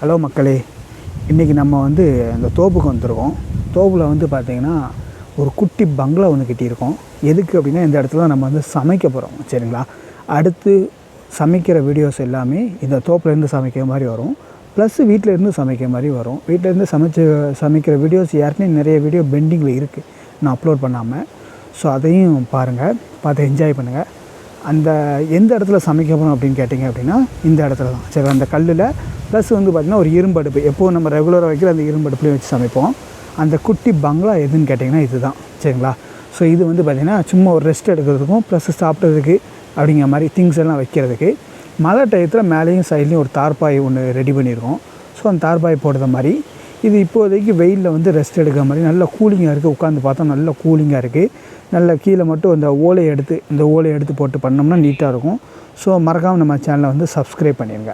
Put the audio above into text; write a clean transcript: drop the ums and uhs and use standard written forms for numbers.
Hello மக்களே, இன்றைக்கி நம்ம வந்து இந்த தோப்புக்கு வந்திருக்கோம். தோப்பில் வந்து பார்த்திங்கன்னா ஒரு குட்டி பங்களா ஒன்று கட்டியிருக்கோம். எதுக்கு அப்படின்னா இந்த இடத்துல நம்ம வந்து சமைக்க போகிறோம். சரிங்களா? அடுத்து சமைக்கிற வீடியோஸ் எல்லாமே இந்த தோப்புலேருந்து சமைக்கிற மாதிரி வரும். ப்ளஸ் வீட்டிலேருந்து சமைக்கிற மாதிரி வரும். வீட்டிலேருந்து சமைக்கிற வீடியோஸ் ஏற்கனவே நிறைய வீடியோ பெண்டிங்கில் இருக்குது, நான் அப்லோட் பண்ணாமல். ஸோ அதையும் பாருங்கள், பார்த்து என்ஜாய் பண்ணுங்கள். அந்த எந்த இடத்துல சமைக்க போகிறோம் அப்படின்னு கேட்டிங்க அப்படின்னா இந்த இடத்துல தான். சரி, அந்த கல்லில் ப்ளஸ் வந்து பார்த்திங்கன்னா ஒரு இரும்படுப்பு, எப்போது நம்ம ரெகுலராக வைக்கிற அந்த இரும்படுப்புலேயும் வச்சு சமைப்போம். அந்த குட்டி பங்களா எதுன்னு கேட்டிங்கன்னா இது தான். சரிங்களா? ஸோ இது வந்து பார்த்திங்கன்னா சும்மா ஒரு ரெஸ்ட் எடுக்கிறதுக்கும் ப்ளஸ் சாப்பிட்றதுக்கு அப்படிங்கிற மாதிரி திங்ஸ் எல்லாம் வைக்கிறதுக்கு. மழை டயத்தில் மேலேயும் சைட்லேயும் ஒரு தார்பாய் ஒன்று ரெடி பண்ணியிருக்கோம். ஸோ அந்த தார்பாய் போடுற மாதிரி இது இப்போதைக்கு வெயிலில் வந்து ரெஸ்ட் எடுக்கிற மாதிரி நல்ல கூலிங்காக இருக்குது. உட்காந்து பார்த்தா நல்ல கூலிங்காக இருக்குது. நல்ல கீழே மட்டும் இந்த ஓலையை எடுத்து போட்டு பண்ணோம்னா நீட்டாக இருக்கும். ஸோ மறக்காமல் நம்ம சேனலை வந்து சப்ஸ்கிரைப் பண்ணிடுங்க.